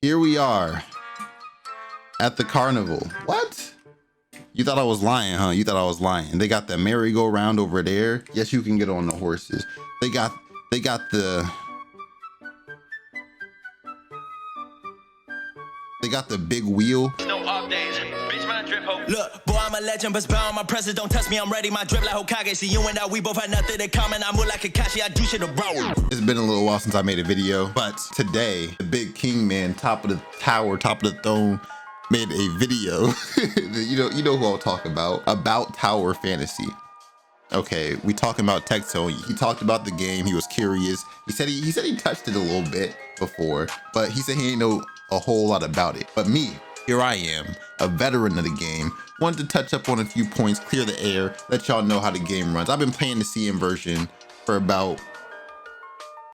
Here we are at the carnival. What? You thought I was lying, huh? You thought I was lying. They got the merry-go-round over there. Yes, you can get on the horses. They got the big wheel. No off days. Bitch, my drip hope. Look, boy, I'm a legend, but bound my presence. Don't test me, I'm ready. My drip like Hokage. See you and I, we both had nothing in common. I move like Kakashi, I do shit a bro. It's been a little while since I made a video, but today, the big king man, top of the tower, top of the throne, made a video. you know who I'll talk about Tower Fantasy. Okay, we talking about Texto. He talked about the game. He was curious. He said he touched it a little bit before, but he said he ain't know a whole lot about it. But me, here I am, a veteran of the game, wanted to touch up on a few points, clear the air, let y'all know how the game runs. I've been playing the CM version for about,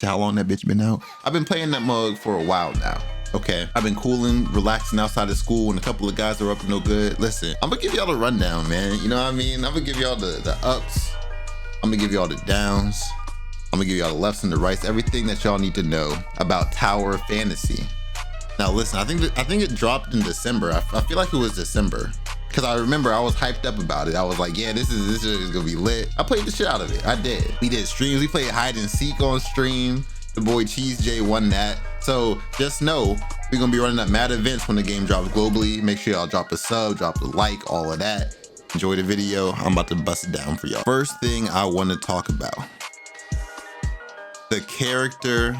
how long that bitch been out? I've been playing that mug for a while now. Okay, I've been cooling, relaxing outside of school, and a couple of guys are up to no good. Listen, I'm gonna give y'all the rundown, man. You know what I mean? I'm gonna give y'all the ups. I'm gonna give y'all the downs. I'm gonna give y'all the lefts and the rights, everything that y'all need to know about Tower Fantasy. Now listen, I think it dropped in December. I feel like it was December, because I remember I was hyped up about it. I was like, yeah, this is gonna be lit. I played the shit out of it. I did. We did streams. We played hide and seek on stream. The boy Cheese J won that. So just know we're gonna be running up mad events when the game drops globally. Make sure y'all drop a sub, drop a like, all of that. Enjoy the video. I'm about to bust it down for y'all. First thing I want to talk about, the character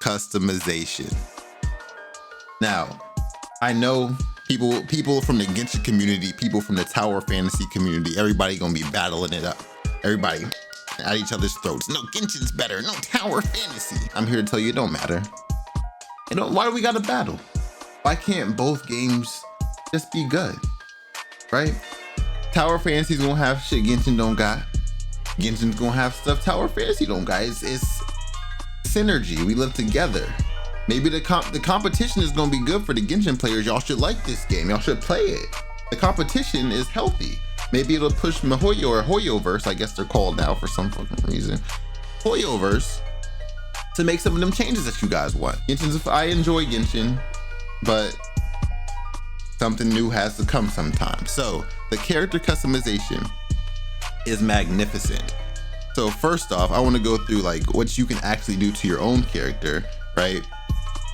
customization. Now, I know people from the Genshin community, people from the Tower Fantasy community, everybody gonna be battling it up. Everybody at each other's throats. No, Genshin's better. No, Tower Fantasy. I'm here to tell you it don't matter. Why do we gotta battle? Why can't both games just be good, right? Tower Fantasy's gonna have shit Genshin don't got. Genshin's gonna have stuff Tower Fantasy don't got. It's synergy. We live together. Maybe the competition is gonna be good for the Genshin players. Y'all should like this game. Y'all should play it. The competition is healthy. Maybe it'll push Mihoyo or Hoyoverse, I guess they're called now for some fucking reason, Hoyoverse, to make some of them changes that you guys want. I enjoy Genshin, but something new has to come sometime. So the character customization is magnificent. So first off, I want to go through like what you can actually do to your own character, right?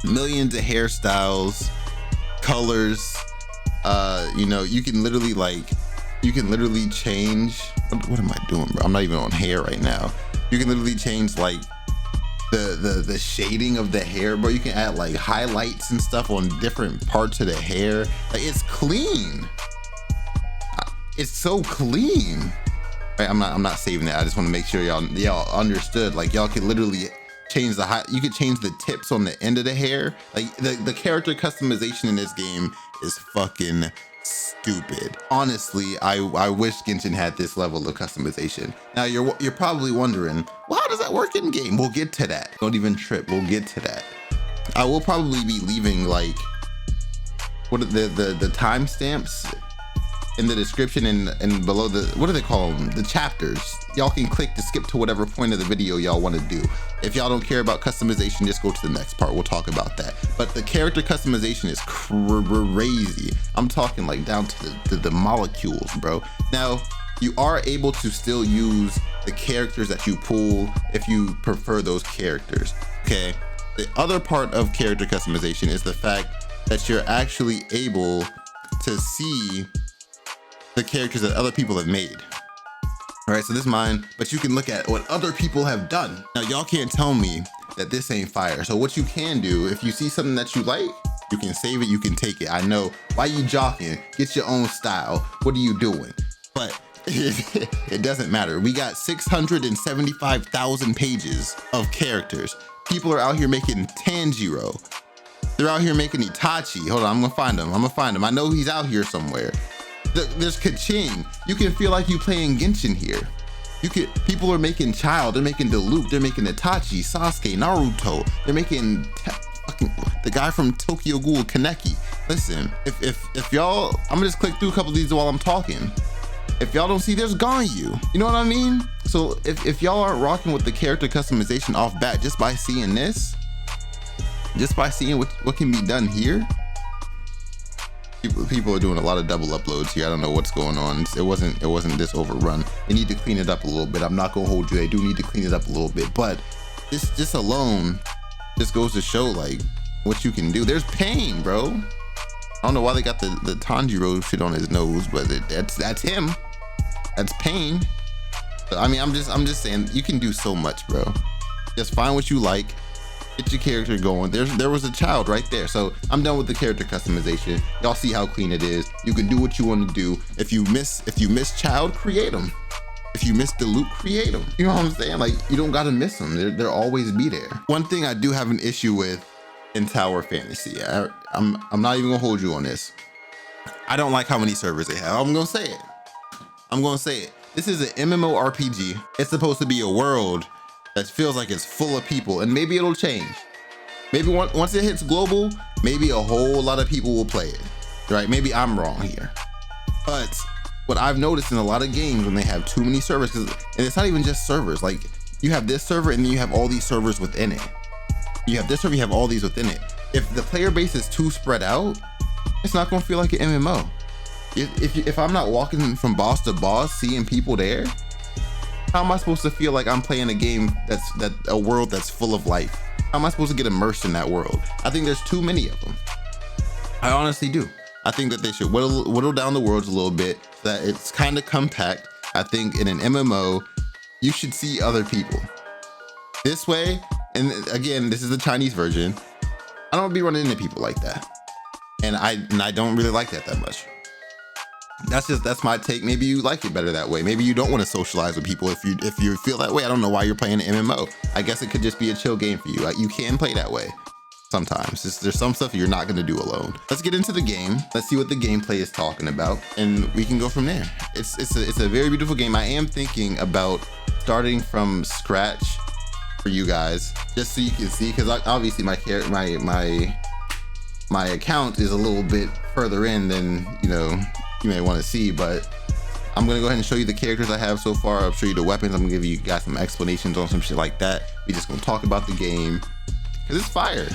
Millions of hairstyles, colors, you can literally change, what am I doing, bro? I'm not even on hair right now. You can literally change like the shading of the hair, bro. You can add like highlights and stuff on different parts of the hair. Like, it's clean. It's so clean. Right, I'm not saving that. I just want to make sure y'all understood. Like, y'all can literally change you could change the tips on the end of the hair. Like, the character customization in this game is fucking stupid. Honestly, I wish Genshin had this level of customization. Now you're probably wondering, well, how does that work in game? We'll get to that. Don't even trip. We'll get to that. I will probably be leaving like what are the timestamps in the description and below the, what do they call them? The chapters. Y'all can click to skip to whatever point of the video y'all want to do. If y'all don't care about customization, just go to the next part. We'll talk about that. But the character customization is crazy. I'm talking like down to the molecules, bro. Now, you are able to still use the characters that you pull if you prefer those characters, okay? The other part of character customization is the fact that you're actually able to see the characters that other people have made. All right, so this is mine, but you can look at what other people have done. Now, y'all can't tell me that this ain't fire. So what you can do, if you see something that you like, you can save it, you can take it. I know, why you jocking? Get your own style. What are you doing? But it doesn't matter. We got 675,000 pages of characters. People are out here making Tanjiro. They're out here making Itachi. Hold on, I'm gonna find him. I know he's out here somewhere. There's Kaching. You can feel like you playing Genshin here. People are making Child, they're making Diluc, they're making Itachi, Sasuke, Naruto. They're making fucking the guy from Tokyo Ghoul, Kaneki. Listen, if y'all, I'm gonna just click through a couple of these while I'm talking. If y'all don't see, there's Ganyu. You know what I mean? So if y'all aren't rocking with the character customization off bat just by seeing this, just by seeing what can be done here, people are doing a lot of double uploads here. I don't know what's going on. It wasn't this overrun. They need to clean it up a little bit. I'm not gonna hold you. They do need to clean it up a little bit, but this alone just goes to show like what you can do. There's Pain, bro. I don't know why they got the Tanjiro shit on his nose, but that's him. That's Pain. I mean, I'm just saying you can do so much, bro. Just find what you like, get your character going. There was a child right there. So I'm done with the character customization. Y'all see how clean it is. You can do what you want to do. If you miss child, create them. If you miss the loop, create them. You know what I'm saying? Like, you don't gotta miss them. They'll always be there. One thing I do have an issue with in Tower Fantasy, I'm not even gonna hold you on this. I don't like how many servers they have. I'm gonna say it. This is an MMORPG. It's supposed to be a world that feels like it's full of people, and maybe it'll change. Maybe once it hits global, maybe a whole lot of people will play it, right? Maybe I'm wrong here. But what I've noticed in a lot of games when they have too many servers, and it's not even just servers, like you have this server and then you have all these servers within it. You have this server, you have all these within it. If the player base is too spread out, it's not gonna feel like an MMO. If I'm not walking from boss to boss, seeing people there, how am I supposed to feel like I'm playing a game a world that's full of life? How am I supposed to get immersed in that world? I think there's too many of them. I honestly do. I think that they should whittle down the worlds a little bit so that it's kind of compact. I think in an MMO, you should see other people. This way, and again, this is the Chinese version, I don't be running into people like that. And I don't really like that much. That's my take. Maybe you like it better that way. Maybe you don't want to socialize with people if you feel that way. I don't know why you're playing an MMO. I guess it could just be a chill game for you. Like, you can play that way sometimes. There's some stuff you're not going to do alone. Let's get into the game. Let's see what the gameplay is talking about, and we can go from there. It's a very beautiful game. I am thinking about starting from scratch for you guys, just so you can see, because obviously my account is a little bit further in than you may want to see, but I'm gonna go ahead and show you the characters I have so far. I'll show you the weapons. I'm gonna give you guys some explanations on some shit like that. We just gonna talk about the game because it's fire.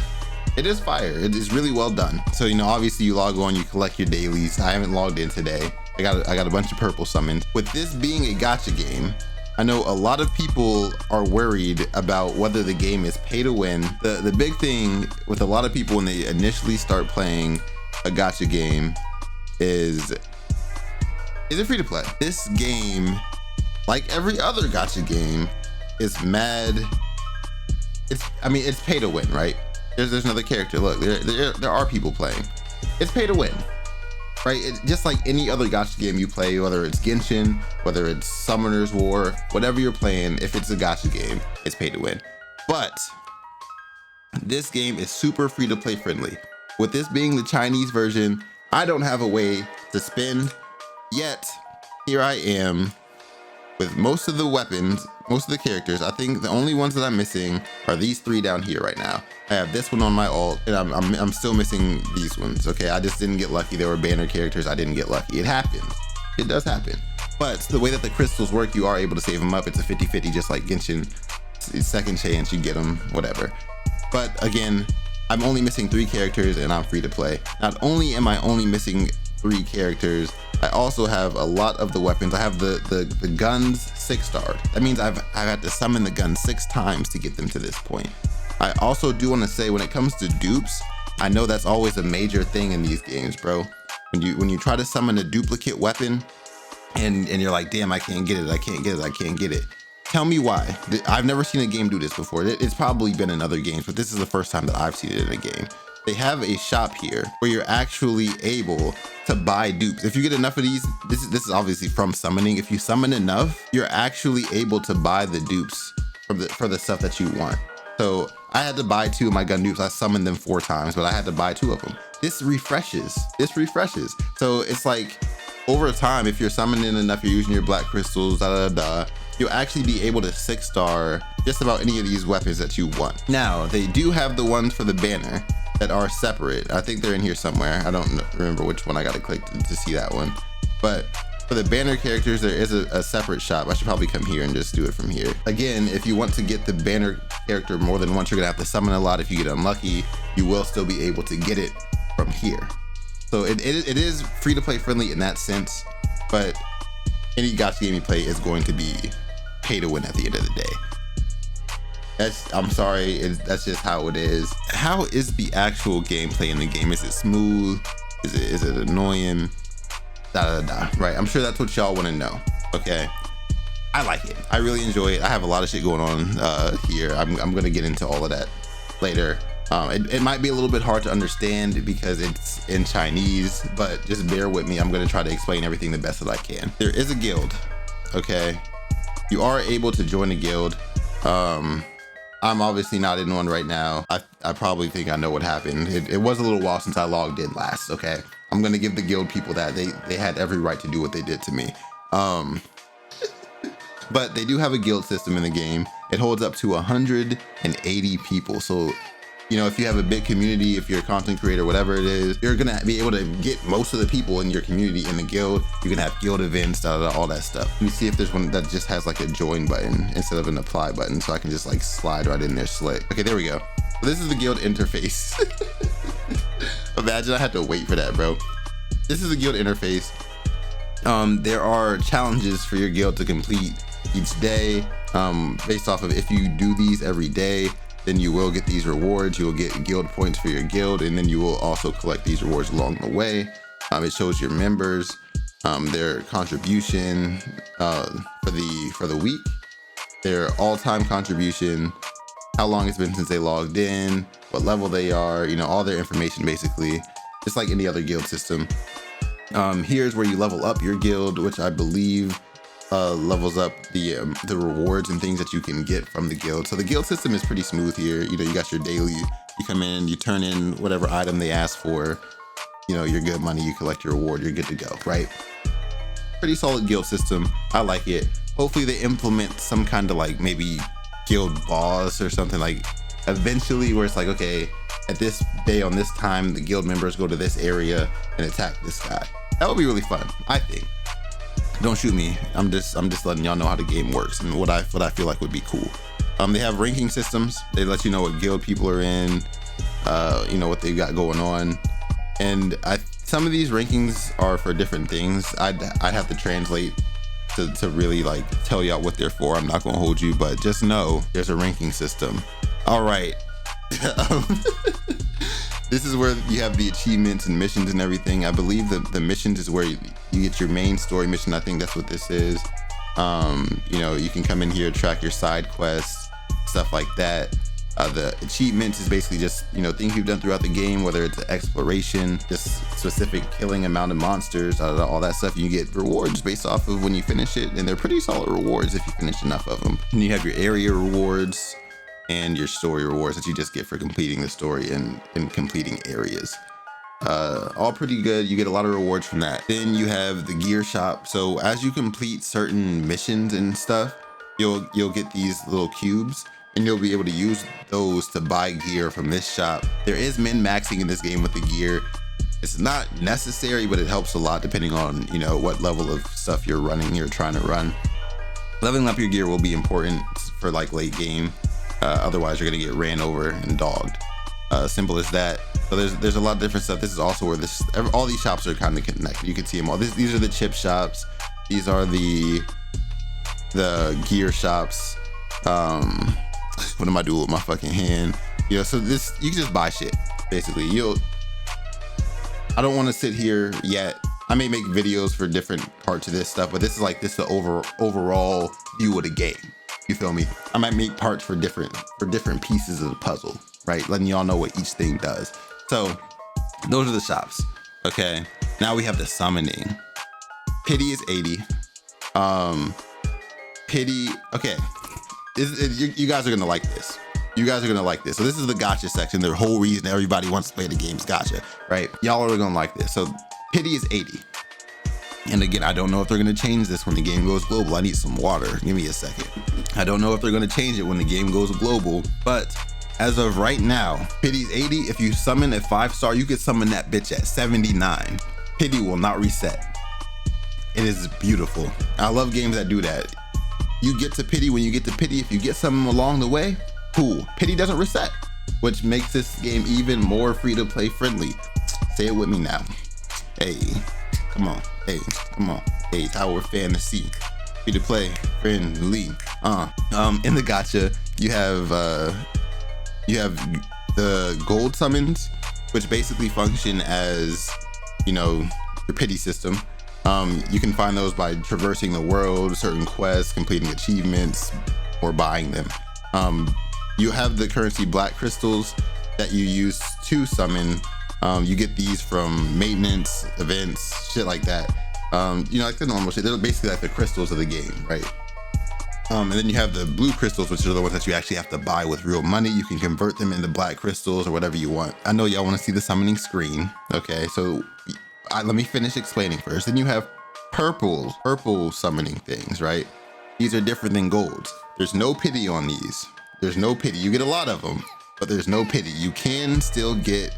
It is fire. It is really well done. So obviously you log on, you collect your dailies. I haven't logged in today. I got a bunch of purple summons. With this being a gacha game, I know a lot of people are worried about whether the game is pay to win. The big thing with a lot of people when they initially start playing a gacha game is it free to play? This game, like every other gacha game, is mad. It's pay to win, right? There's another character. Look, there are people playing. It's pay to win, right? Just like any other gacha game you play, whether it's Genshin, whether it's Summoner's War, whatever you're playing, if it's a gacha game, it's pay to win. But this game is super free to play friendly. With this being the Chinese version, I don't have a way to spend, yet here I am with most of the weapons, most of the characters. I think the only ones that I'm missing are these three down here right now. I have this one on my alt, and I'm still missing these ones. Okay, I just didn't get lucky. They were banner characters. I didn't get lucky. It happens. It does happen. But the way that the crystals work, you are able to save them up. It's a 50-50, just like Genshin. Second chance, you get them, whatever. But again, I'm only missing 3 characters and I'm free to play. Not only am I only missing 3 characters, I also have a lot of the weapons. I have the guns 6-starred. That means I've had to summon the guns 6 times to get them to this point. I also do want to say, when it comes to dupes, I know that's always a major thing in these games, bro. When you try to summon a duplicate weapon and you're like, damn, I can't get it. Tell me why. I've never seen a game do this before. It's probably been in other games, but this is the first time that I've seen it in a game. They have a shop here where you're actually able to buy dupes. If you get enough of these, this is obviously from summoning. If you summon enough, you're actually able to buy the dupes for the stuff that you want. So I had to buy 2 of my gun dupes. I summoned them 4 times, but I had to buy 2 of them. This refreshes. So it's like, over time, if you're summoning enough, you're using your black crystals, you'll actually be able to 6-star just about any of these weapons that you want. Now, they do have the ones for the banner that are separate. I think they're in here somewhere. I don't remember which one I gotta click to see that one. But For the banner characters, there is a separate shop. I should probably come here and just do it from here. Again, if you want to get the banner character more than once, you're gonna have to summon a lot. If you get unlucky, you will still be able to get it from here. So it is free to play friendly in that sense, but any gacha game you play is going to be pay to win at the end of the day. I'm sorry, that's just how it is. How is the actual gameplay in the game? Is it smooth? Is it annoying? Right, I'm sure that's what y'all want to know. Okay, I like it. I really enjoy it. I have a lot of shit going on here. I'm gonna get into all of that later. It might be a little bit hard to understand because it's in Chinese, but just bear with me. I'm gonna try to explain everything the best that I can. There is a guild, okay? You are able to join a guild. I'm obviously not in one right now. I probably think I know what happened. It was a little while since I logged in last, okay? I'm gonna give the guild people that. They had every right to do what they did to me. But they do have a guild system in the game. It holds up to 180 people. So, you know, if you have a big community, if you're a content creator, whatever it is, you're gonna be able to get most of the people in your community in the guild. You can have guild events, all that stuff. Let me see if there's one that just has like a join button instead of an apply button, so I can just like slide right in there slick. Okay, there we go. So this is the guild interface. Imagine I had to wait for that, bro. This is the guild interface. There are challenges for your guild to complete each day, based off of if you do these every day, then you will get these rewards. You will get guild points for your guild, and then you will also collect these rewards along the way. It shows your members, their contribution for the week, their all-time contribution, how long it's been since they logged in, what level they are, you know, all their information basically, just like any other guild system. Here's where you level up your guild, which I believe levels up the rewards and things that you can get from the guild. So the guild system is pretty smooth here. You know, you got your daily, you come in, you turn in whatever item they ask for, you know, your good money, you collect your reward, you're good to go, right? Pretty solid guild system. I like it. Hopefully they implement some kind of like maybe guild boss or something like eventually where it's like, okay, at this day on this time, the guild members go to this area and attack this guy. That would be really fun, I think. Don't shoot me. I'm just letting y'all know how the game works and what I feel like would be cool. They have ranking systems. They let you know what guild people are in, you know, what they've got going on. And some of these rankings are for different things. I'd have to translate to really like tell y'all what they're for. I'm not gonna hold you, but just know there's a ranking system. All right. This is where you have the achievements and missions and everything. I believe the missions is where you get your main story mission. I think that's what this is. You know, you can come in here, track your side quests, stuff like that. The achievements is basically just, you know, things you've done throughout the game, whether it's exploration, just specific killing amount of monsters, all that stuff. You get rewards based off of when you finish it, and they're pretty solid rewards if you finish enough of them. And you have your area rewards and your story rewards that you just get for completing the story and completing areas. All pretty good. You get a lot of rewards from that. Then you have the gear shop. So as you complete certain missions and stuff, you'll get these little cubes, and you'll be able to use those to buy gear from this shop. There is min-maxing in this game with the gear. It's not necessary, but it helps a lot depending on, you know, what level of stuff you're trying to run. Leveling up your gear will be important for like late game. Otherwise you're gonna get ran over and dogged. Simple as that. So there's a lot of different stuff. This is also where all these shops are kind of connected. You can see them all. These are the chip shops. These are the gear shops. What am I doing with my fucking hand? You know, so this, you can just buy shit basically. I don't want to sit here yet. I may make videos for different parts of this stuff, but this is the overall view of the game. You feel me? I might make parts for different pieces of the puzzle, right? Letting y'all know what each thing does. So those are the shops. Okay. Now we have the summoning. Pity is 80. Pity. Okay. You guys are gonna like this. You guys are gonna like this. So this is the gacha section. The whole reason everybody wants to play the game's gacha, right? Y'all are gonna like this. So pity is 80. And again, I don't know if they're gonna change this when the game goes global. I need some water. Give me a second. I don't know if they're gonna change it when the game goes global, but as of right now, pity's 80. If you summon a 5-star, you could summon that bitch at 79. Pity will not reset. It is beautiful. I love games that do that. You get to pity when you get to pity. If you get something along the way, cool. Pity doesn't reset, which makes this game even more free to play friendly. Say it with me now. Hey, come on. Hey, come on. Hey, Tower Fantasy, free to play friendly. In the gacha, you have the gold summons, which basically function as, you know, your pity system. You can find those by traversing the world, certain quests, completing achievements, or buying them. You have the currency black crystals that you use to summon. You get these from maintenance, events, shit like that. You know, like the normal shit. They're basically like the crystals of the game, right? And then you have the blue crystals, which are the ones that you actually have to buy with real money. You can convert them into black crystals or whatever you want. I know y'all want to see the summoning screen. Okay, so let me finish explaining first. Then you have purple summoning things, right? These are different than golds. There's no pity on these. There's no pity. You get a lot of them, but there's no pity. You can still get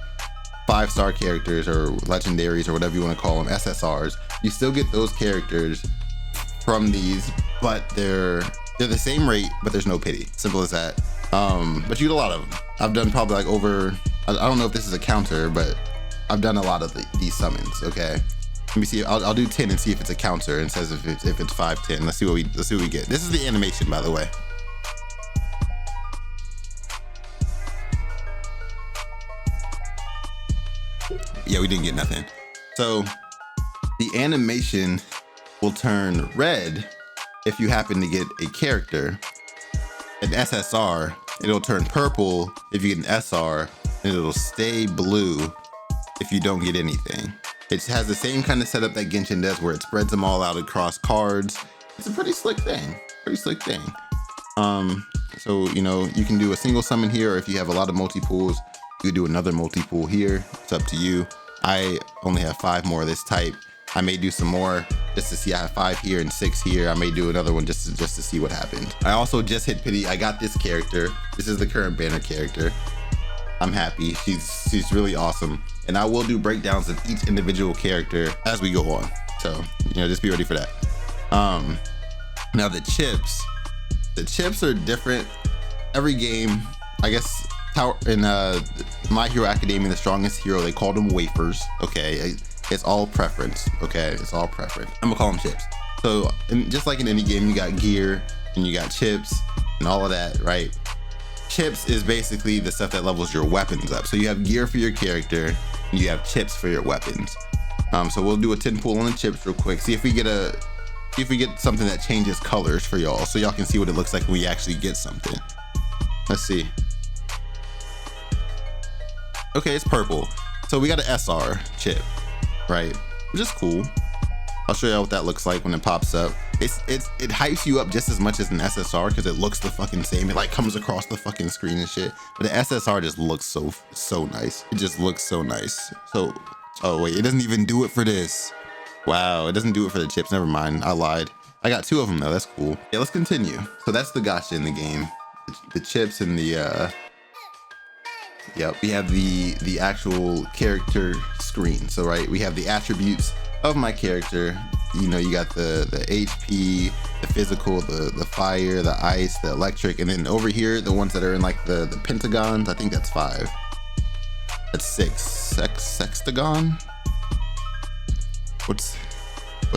5-star characters or legendaries or whatever you want to call them, SSRs. You still get those characters from these, but they're the same rate, but there's no pity. Simple as that. But you get a lot of them. I've done probably like over, I don't know if this is a counter, but I've done a lot of these summons. Okay, let me see. I'll do 10 and see if it's a counter and says if it's 5, 10. Let's see what we get. This is the animation, by the way. Yeah, we didn't get nothing. So the animation will turn red if you happen to get a character, an SSR. It'll turn purple if you get an SR, and it'll stay blue if you don't get anything. It has the same kind of setup that Genshin does, where it spreads them all out across cards. It's a pretty slick thing. So, you know, you can do a single summon here, or if you have a lot of multi-pools, you could do another multi-pool here. It's up to you. I only have 5 more of this type. I may do some more just to see. I have 5 here and 6 here. I may do another one just to see what happens. I also just hit pity. I got this character. This is the current banner character. I'm happy. She's really awesome. And I will do breakdowns of each individual character as we go on. So, you know, just be ready for that. Now the chips are different. Every game, I guess, in My Hero Academia, the strongest hero, they called them wafers. Okay, it's all preference. Okay, it's all preference. I'm gonna call them chips. So, just like in any game, you got gear and you got chips and all of that, right? Chips is basically the stuff that levels your weapons up. So you have gear for your character and you have chips for your weapons. So we'll do a 10 pull on the chips real quick. See if we get something that changes colors for y'all, so y'all can see what it looks like when we actually get something. Let's see. Okay, it's purple. So we got an SR chip, right? Which is cool. I'll show you what that looks like when it pops up. It hypes you up just as much as an SSR because it looks the fucking same. It like comes across the fucking screen and shit. But the SSR just looks so nice. It just looks so nice. So, oh wait, it doesn't even do it for this. Wow, it doesn't do it for the chips. Never mind, I lied. I got 2 of them though. That's cool. Yeah, let's continue. So that's the gacha in the game. The chips and the yep, we have the actual character screen. So right, we have the attributes of my character. You know, you got the HP, the physical, the fire, the ice, the electric, and then over here the ones that are in like the pentagons. I think that's 5. That's 6. Sextagon. What's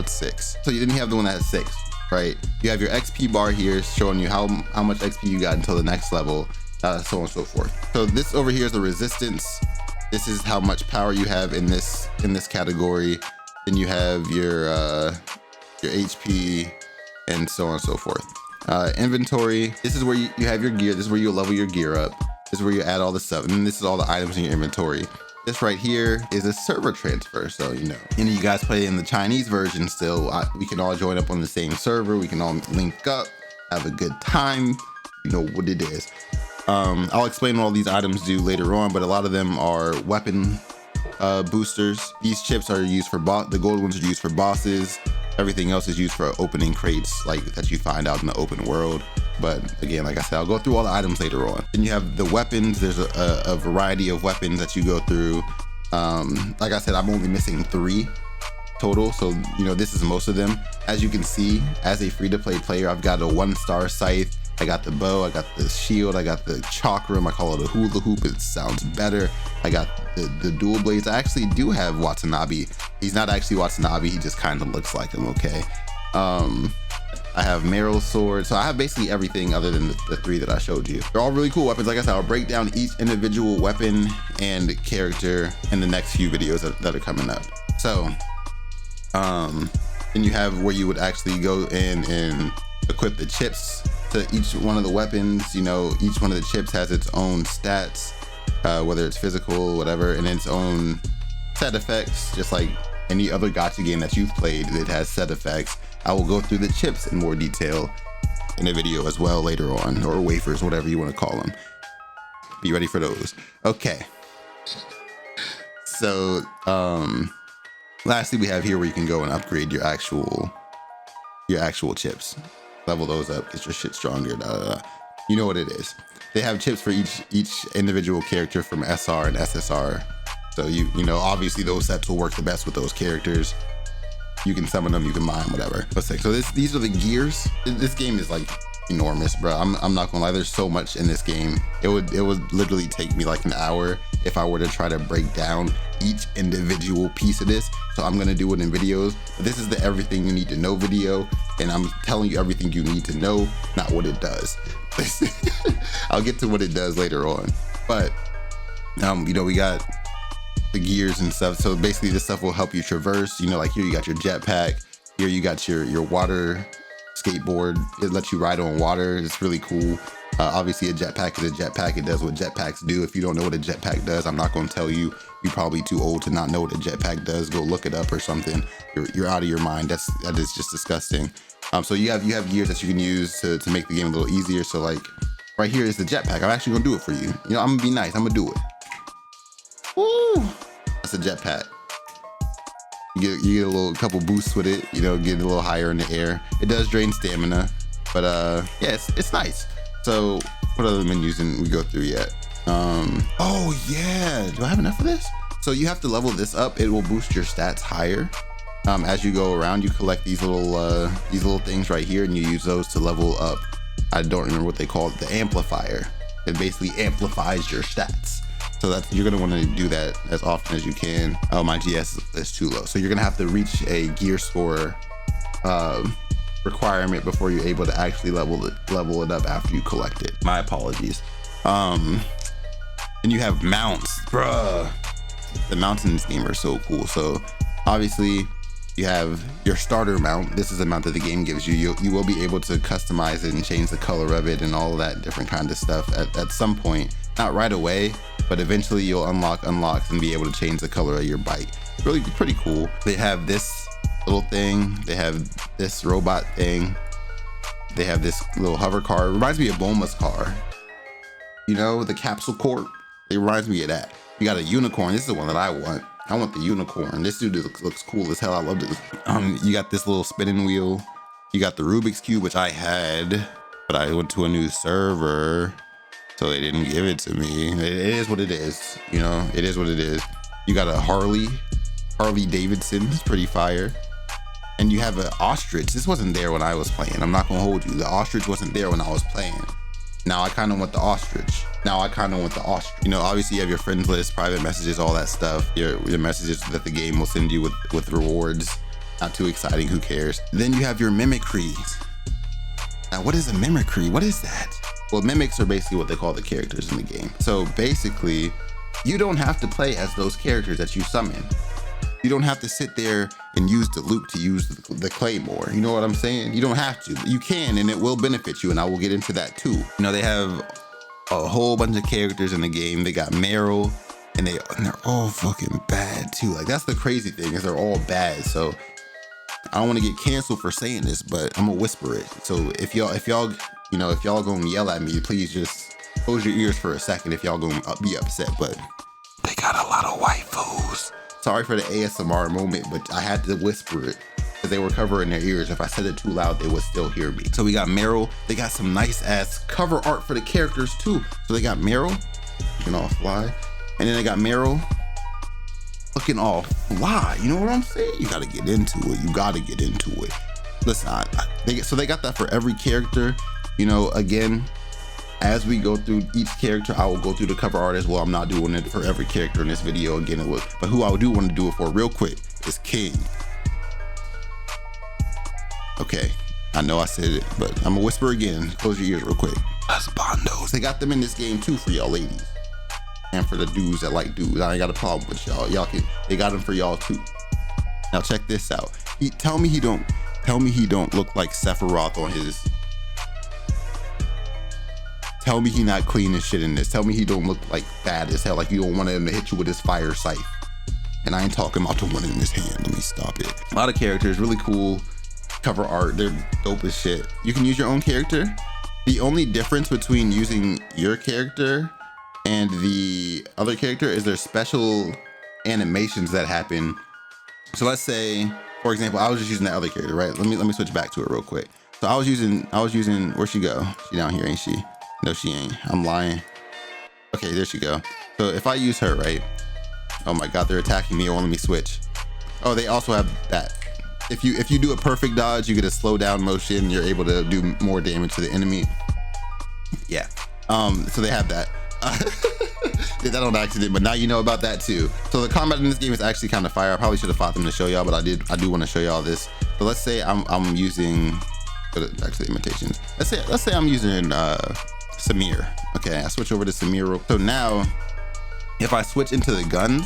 6? So you didn't have the one that has 6, right? You have your XP bar here showing you how much XP you got until the next level, so on and so forth. So this over here is the resistance. This is how much power you have in this category. Then you have your HP and so on and so forth. Inventory. This is where you have your gear. This is where you level your gear up. This is where you add all the stuff, and then this is all the items in your inventory. This right here is a server transfer, so you know. And you guys play in the Chinese version still. We can all join up on the same server. We can all link up, have a good time. You know what it is. I'll explain what all these items do later on, but a lot of them are weapon boosters. These chips are used for the gold ones are used for bosses. Everything else is used for opening crates like that you find out in the open world. But again, like I said, I'll go through all the items later on. Then you have the weapons. There's a variety of weapons that you go through. Like I said, I'm only missing 3. total. So, you know, this is most of them. As you can see, as a free-to-play player, I've got a 1-star scythe. I got the bow, I got the shield, I got the chakram, I call it a hula hoop, it sounds better. I got the dual blades. I actually do have Watanabe. He's not actually Watanabe, he just kind of looks like him, okay? I have Meryl's sword. So I have basically everything other than the 3 that I showed you. They're all really cool weapons. Like I said, I'll break down each individual weapon and character in the next few videos that are coming up. So, then you have where you would actually go in and equip the chips to each one of the weapons. You know, each one of the chips has its own stats, whether it's physical, whatever, and its own set effects, just like any other gacha game that you've played. It has set effects. I will go through the chips in more detail in a video as well later on, or wafers, whatever you want to call them. Be ready for those. Okay. So, lastly, we have here where you can go and upgrade your actual chips. Level those up, get your shit stronger. You know what it is. They have chips for each individual character from SR and SSR. So you know, obviously those sets will work the best with those characters. You can summon them, you can mine, whatever. Let's say, so these are the gears. This game is like enormous, bro. I'm not gonna lie, there's so much in this game. It would literally take me like an hour if I were to try to break down each individual piece of this. So I'm gonna do it in videos. But this is the everything you need to know video, and I'm telling you everything you need to know, not what it does. I'll get to what it does later on. But you know, we got the gears and stuff. So basically this stuff will help you traverse. You know, like here you got your jetpack, here you got your water skateboard. It lets you ride on water. It's really cool. Obviously a jetpack is a jetpack. It does what jetpacks do. If you don't know what a jetpack does, I'm not going to tell you. You're probably too old to not know what a jetpack does. Go look it up or something. You're out of your mind. That is just disgusting. So you have gears that you can use to make the game a little easier. So like right here is the jetpack. I'm actually gonna do it for you. You know, I'm gonna be nice. I'm gonna do it. Woo! That's a jetpack. You get a couple boosts with it. You know, get a little higher in the air. It does drain stamina, but yeah, it's nice. So what other menus didn't we go through yet? Oh yeah, do I have enough of this? So you have to level this up. It will boost your stats higher. As you go around, you collect these little things right here, and you use those to level up. I don't remember what they call it, the amplifier. It basically amplifies your stats. So you're gonna want to do that as often as you can. Oh, my GS is too low. So you're gonna have to reach a gear score requirement before you're able to actually level it up after you collect it. My apologies. And you have mounts, bruh. The mounts in this game are so cool. So obviously you have your starter mount. This is the mount that the game gives you. You will be able to customize it and change the color of it and all of that different kind of stuff at some point. Not right away, but eventually you'll unlocks and be able to change the color of your bike. Really pretty cool. They have this little thing. They have this robot thing. They have this little hover car. It reminds me of Bulma's car. You know, the capsule corp. It reminds me of that. You got a unicorn. This is the one that I want. I want the unicorn. This dude looks cool as hell. I loved it. You got this little spinning wheel. You got the Rubik's Cube, which I had, but I went to a new server, so they didn't give it to me. It is what it is. You know, it is what it is. You got a Harley Davidson. It's pretty fire. And you have an ostrich. This wasn't there when I was playing. I'm not gonna hold you. The ostrich wasn't there when I was playing. Now I kind of want the ostrich. You know, obviously you have your friends list, private messages, all that stuff. Your messages that the game will send you with rewards. Not too exciting, who cares? Then you have your mimicry. Now what is a mimicry? What is that? Well, mimics are basically what they call the characters in the game. So basically, you don't have to play as those characters that you summon. You don't have to sit there and use the loop to use the claymore. You know what I'm saying? You don't have to. You can, and it will benefit you, and I will get into that too. You know, they have a whole bunch of characters in the game. They got Meryl, and they're all fucking bad too. Like, that's the crazy thing, is they're all bad. So I don't want to get canceled for saying this, but I'm gonna whisper it. So if y'all gonna yell at me, please just close your ears for a second if y'all gonna be upset. But they got a lot of waifus. Sorry for the ASMR moment, but I had to whisper it because they were covering their ears. If I said it too loud, they would still hear me. So we got Meryl. They got some nice ass cover art for the characters too. So they got Meryl, you can all fly. And then they got Meryl. looking all fly. You know what I'm saying? You gotta get into it. You gotta get into it. Listen, so they got that for every character. You know, again, as we go through each character, I will go through the cover art as well. I'm not doing it for every character in this video again. But who I do want to do it for real quick is King. Okay, I know I said it, but I'm gonna whisper again. Close your ears real quick. That's Bondos. They got them in this game too for y'all ladies. And for the dudes that like dudes. I ain't got a problem with y'all. They got them for y'all too. Now check this out. Tell me he don't look like Sephiroth on his. Tell me he not clean as shit in this. Tell me he don't look like bad as hell. Like you don't want him to hit you with his fire scythe. And I ain't talking about the one in his hand. Let me stop it. A lot of characters, really cool cover art. They're dope as shit. You can use your own character. The only difference between using your character and the other character is there's special animations that happen. So let's say, for example, I was just using that other character, right? Let me switch back to it real quick. So I was using, where'd she go? She down here, ain't she? No, she ain't. I'm lying. Okay, there she go. So if I use her, right? Oh my God, they're attacking me. Or let me switch. Oh, they also have that. If you do a perfect dodge, you get a slow down motion. You're able to do more damage to the enemy. Yeah. So they have that. Did that on accident, but now you know about that too. So the combat in this game is actually kind of fire. I probably should have fought them to show y'all, but I do want to show y'all this. So let's say I'm using actually imitations. Let's say I'm using Samir. Okay, I switch over to Samir. So now if I switch into the guns,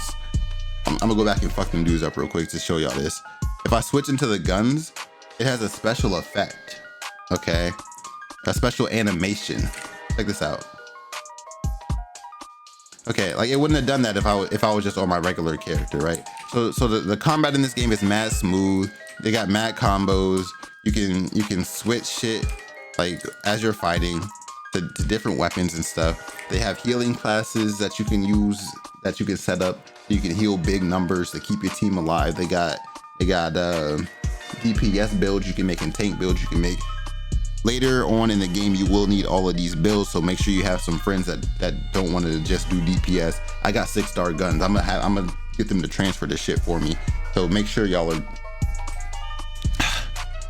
I'm gonna go back and fuck them dudes up real quick to show y'all this. If I switch into the guns, it has a special effect. Okay, a special animation. Check this out. Okay, like it wouldn't have done that if I was just on my regular character, right? So the combat in this game is mad smooth. They got mad combos. You can switch shit like as you're fighting to different weapons and stuff. They have healing classes that you can use, that you can set up so you can heal big numbers to keep your team alive. They got DPS builds you can make and tank builds you can make. Later on in the game, you will need all of these builds, so make sure you have some friends that don't want to just do DPS. I got 6-star guns. I'm gonna get them to transfer this shit for me. So make sure y'all are.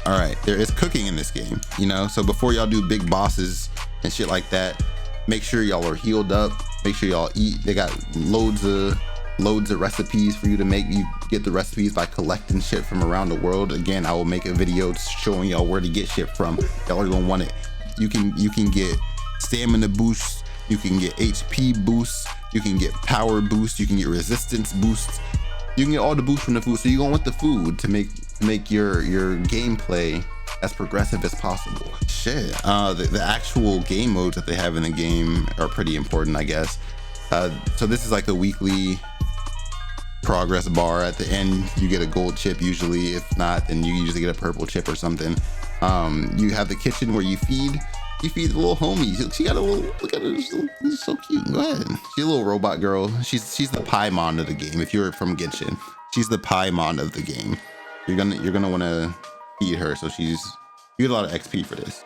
All right, there is cooking in this game, you know. So before y'all do big bosses and shit like that, make sure y'all are healed up. Make sure y'all eat. They got loads of recipes for you to make. You get the recipes by collecting shit from around the world. Again, I will make a video showing y'all where to get shit from. Y'all are gonna want it. You can get stamina boosts, you can get HP boosts, you can get power boosts, you can get resistance boosts. You can get all the boosts from the food. So you're gonna want the food to make your gameplay as progressive as possible. Shit. The actual game modes that they have in the game are pretty important, I guess. So this is like the weekly progress bar. At the end you get a gold chip usually. If not, then you usually get a purple chip or something. You have the kitchen where you feed the little homie. She got a little, look at her, she's so cute. Go ahead. She's a little robot girl. She's the Paimon of the game. If you're from Genshin, she's the Paimon of the game. You're gonna want to feed her, so you get a lot of XP for this.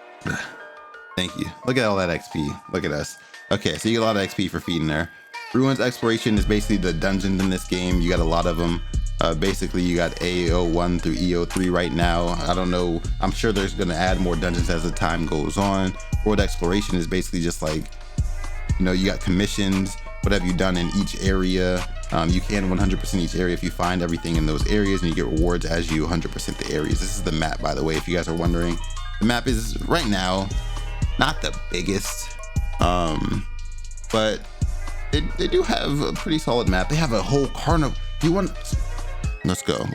Thank you. Look at all that XP. Look at us. Okay, so you get a lot of XP for feeding her. Ruins exploration is basically the dungeons in this game. You got a lot of them. Basically, you got AO1 through EO3 right now. I don't know. I'm sure there's going to add more dungeons as the time goes on. World exploration is basically just like, you know, you got commissions. What have you done in each area? You can 100% each area if you find everything in those areas, and you get rewards as you 100% the areas. This is the map, by the way, if you guys are wondering. The map is right now not the biggest, but they do have a pretty solid map. They have a whole carnival. Let's go.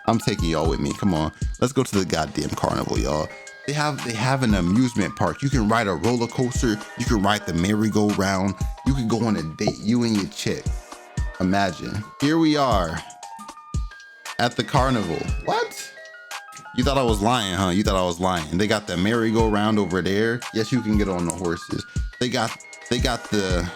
I'm taking y'all with me. Come on. Let's go to the goddamn carnival, y'all. They have an amusement park. You can ride a roller coaster. You can ride the merry-go-round. You can go on a date, you and your chick. Imagine. Here we are at the carnival. What? You thought I was lying, huh? You thought I was lying. They got the merry-go-round over there. Yes, you can get on the horses. They got the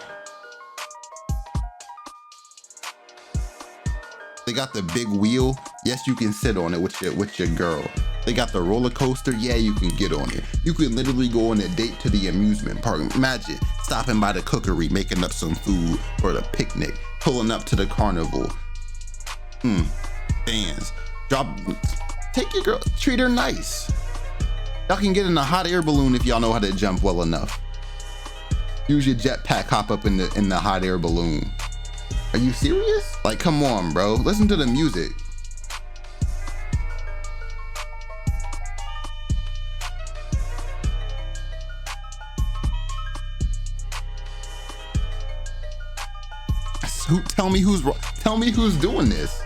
big wheel. Yes, you can sit on it with your girl. They got the roller coaster. Yeah, you can get on it. You can literally go on a date to the amusement park. Imagine stopping by the cookery, making up some food for the picnic, pulling up to the carnival. Fans, take your girl, treat her nice. Y'all can get in a hot air balloon if y'all know how to jump well enough. Use your jetpack, hop up in the hot air balloon. Are you serious? Like, come on, bro. Listen to the music. Tell me who's doing this.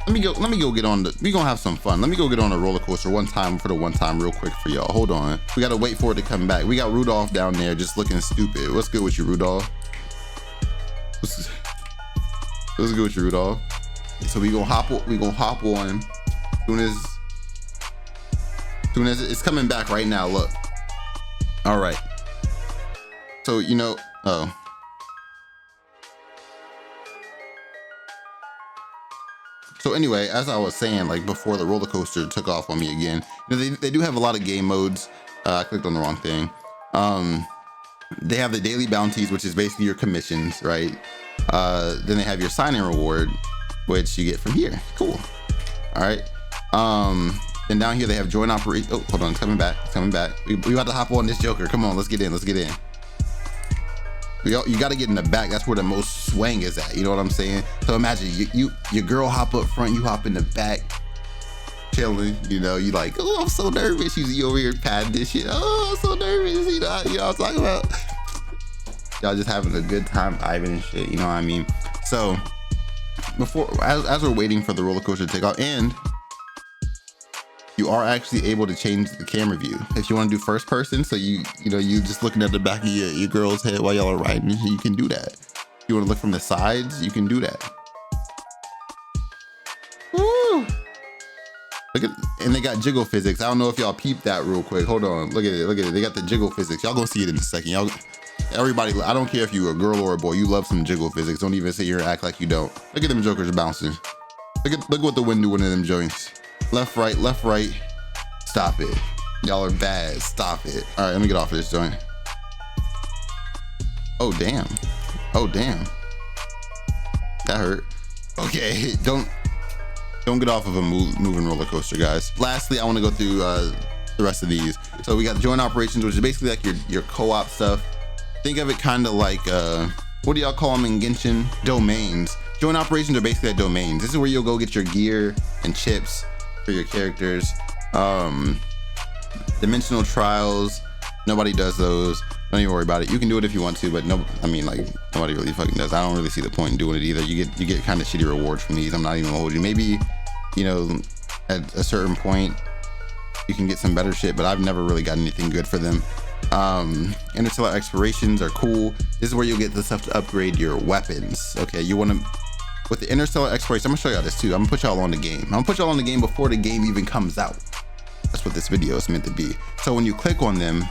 Let me go get on we gonna have some fun. Let me go get on a roller coaster one time real quick for y'all. Hold on. We gotta wait for it to come back. We got Rudolph down there just looking stupid. What's good with you, Rudolph? What's good with you, Rudolph? So we gonna hop on soon as it's coming back right now. Look. All right. So So anyway, as I was saying, like before the roller coaster took off on me again, they do have a lot of game modes. I clicked on the wrong thing. They have the daily bounties, which is basically your commissions, right? Then they have your sign-in reward, which you get from here. Cool. All right. Then down here they have join operation. Oh, hold on, it's coming back. We about to hop on this Joker. Come on, let's get in. You got to get in the back. That's where the most swing is at. You know what I'm saying? So imagine your girl hop up front, you hop in the back, chilling. You like, oh, I'm so nervous. You over here patting this shit. Oh, I'm so nervous. You know what I'm talking about? Y'all just having a good time vibing and shit. You know what I mean? So as we're waiting for the roller coaster to take off, and you are actually able to change the camera view if you want to do first person. So you just looking at the back of your girl's head while y'all are riding, you can do that. If you want to look from the sides, you can do that. Woo! And they got jiggle physics. I don't know if y'all peeped that real quick. Hold on, look at it. They got the jiggle physics. Y'all gonna see it in a second. Everybody, I don't care if you're a girl or a boy, you love some jiggle physics. Don't even sit here and act like you don't. Look at them jokers bouncing. Look what the wind doing in them joints. Left, right. Stop it. Y'all are bad. Stop it. All right, let me get off of this joint. Oh, damn. That hurt. Okay, don't get off of a moving roller coaster, guys. Lastly, I want to go through the rest of these. So we got joint operations, which is basically like your co-op stuff. Think of it kind of like, what do y'all call them in Genshin? Domains. Joint operations are basically like domains. This is where you'll go get your gear and chips for your characters. Dimensional trials, nobody does those. Don't even worry about it. You can do it if you want to, but nobody really fucking does. I don't really see the point in doing it either. You get kind of shitty rewards from these. I'm not even gonna hold you. Maybe at a certain point you can get some better shit, but I've never really got anything good for them. Interstellar explorations are cool. This is where you'll get the stuff to upgrade your weapons. Okay, you want to. With the interstellar exploration, I'm gonna show y'all this too. I'm gonna put y'all on the game. I'm gonna put y'all on the game before the game even comes out. That's what this video is meant to be. So when you click on them,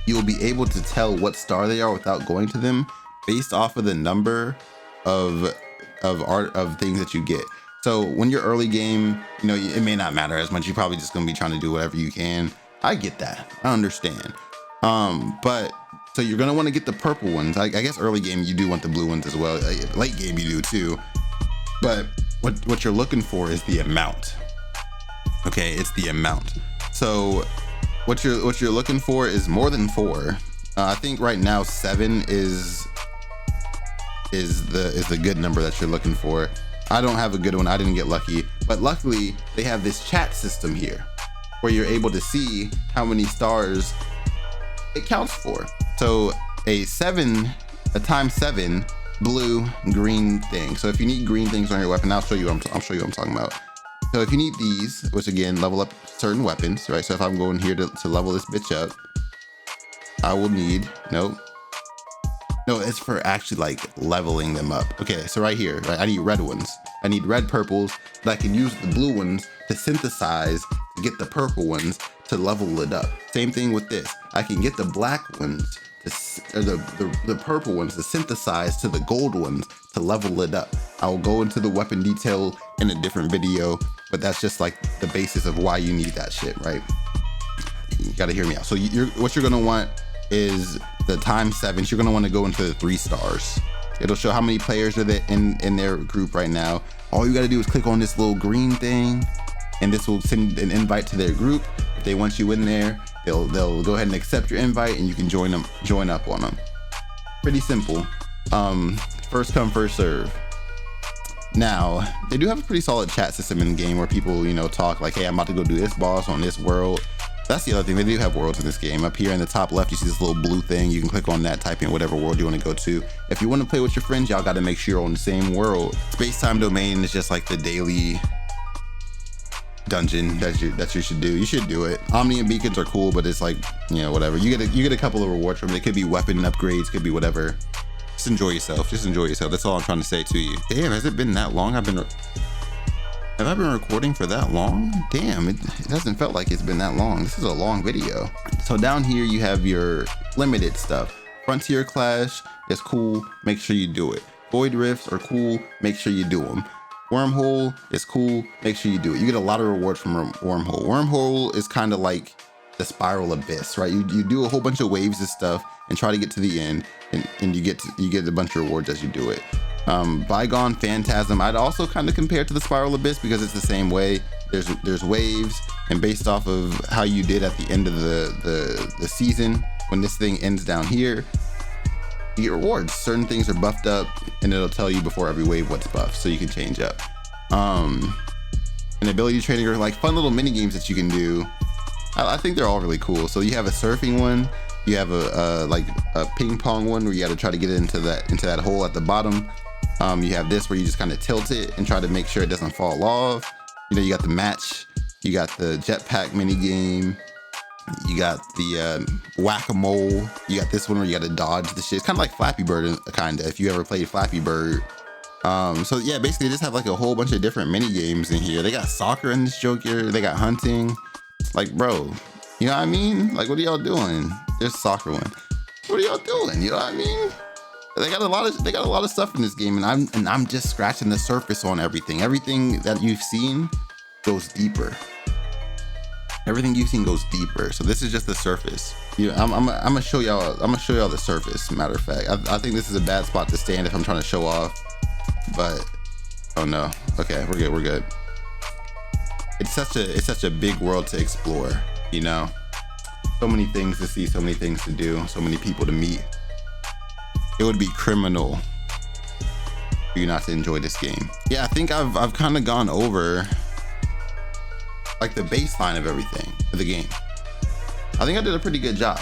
you'll be able to tell what star they are without going to them based off of the number of things that you get. So when you're early game, it may not matter as much. You're probably just gonna be trying to do whatever you can. I get that. I understand. But so you're gonna want to get the purple ones. I guess early game you do want the blue ones as well. Late game you do too. But what you're looking for is the amount. Okay, it's the amount. So what you're looking for is more than 4. I think right now 7 is the good number that you're looking for. I don't have a good one. I didn't get lucky, but luckily they have this chat system here where you're able to see how many stars it counts for. So a times 7 blue green thing. So if you need green things on your weapon, I'll show you what I'm talking about. So if you need these, which again level up certain weapons, right? So if I'm going here to level this bitch up, I will need no, it's for actually like leveling them up. Okay, so right here, right? I need red ones. I need red purples, but I can use the blue ones to synthesize to get the purple ones to level it up. Same thing with this. I can get the black ones or the purple ones to synthesize to the gold ones to level it up. I will go into the weapon detail in a different video, but that's just like the basis of why you need that shit, right? You gotta hear me out. So what you're gonna want is the times 7. You're gonna want to go into the 3 stars. It'll show how many players are there in their group right now. All you got to do is click on this little green thing, and this will send an invite to their group. If they want you in there, they'll go ahead and accept your invite, and you can join up on them. Pretty simple. First come, first serve. Now, they do have a pretty solid chat system in the game where people, you know, talk like, hey, I'm about to go do this boss on this world. That's the other thing. They do have worlds in this game. Up here in the top left, you see this little blue thing. You can click on that, type in whatever world you want to go to. If you want to play with your friends, y'all got to make sure you're on the same world. Space-time domain is just like the daily dungeon that you should do. You should do it. Omni and beacons are cool, but it's like, you know, whatever. You get a couple of rewards from it. It could be weapon upgrades, could be whatever. Just enjoy yourself. Just enjoy yourself. That's all I'm trying to say to you. Damn, has it been that long? Have I been recording for that long? Damn, it hasn't felt like it's been that long. This is a long video. So down here you have your limited stuff. Frontier Clash is cool. Make sure you do it. Void Rifts are cool. Make sure you do them. Wormhole is cool. Make sure you do it. You get a lot of rewards from Wormhole. Wormhole is kind of like the Spiral Abyss, right? You do a whole bunch of waves of stuff and try to get to the end, and you get a bunch of rewards as you do it. Bygone Phantasm, I'd also kind of compare it to the Spiral Abyss because it's the same way. There's waves, and based off of how you did at the end of the season, when this thing ends down here, you get rewards. Certain things are buffed up, and it'll tell you before every wave what's buffed, so you can change up. And ability training are like fun little mini games that you can do. I think they're all really cool. So you have a surfing one, you have a ping pong one where you got to try to get into that hole at the bottom. You have this where you just kind of tilt it and try to make sure it doesn't fall off. You know, you got the match, you got the jetpack mini game, you got the whack-a-mole, you got this one where you got to dodge the shit. It's kind of like Flappy Bird, kind of, if you ever played Flappy Bird. So yeah, basically they just have like a whole bunch of different mini games in here. They got soccer in this joke here. They got hunting. Like, bro, you know what I mean? Like, what are y'all doing? There's a soccer one. What are y'all doing? You know what I mean? They got a lot of stuff in this game, and I'm just scratching the surface on everything. Everything that you've seen goes deeper. Everything you've seen goes deeper. So this is just the surface. I'm gonna show y'all. I'm gonna show y'all the surface. Matter of fact, I think this is a bad spot to stand if I'm trying to show off. But oh no. Okay, we're good. We're good. It's such a big world to explore. You know, so many things to see, so many things to do, so many people to meet. It would be criminal for you not to enjoy this game. Yeah, I think I've kind of gone over like the baseline of everything of the game. I think I did a pretty good job.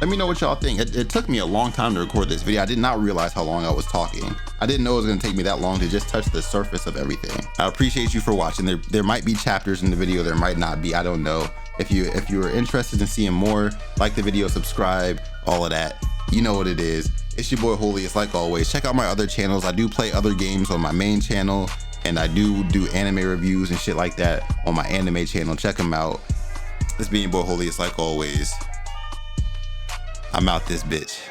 Let me know what y'all think. It took me a long time to record this video. I did not realize how long I was talking. I didn't know it was gonna take me that long to just touch the surface of everything. I appreciate you for watching. There might be chapters in the video, there might not be, I don't know. If you are interested in seeing more, like the video, subscribe, all of that. You know what it is. It's your boy Holiest, like always. Check out my other channels. I do play other games on my main channel, and I do anime reviews and shit like that on my anime channel. Check them out. This being your boy Holiest, like always. I'm out this bitch.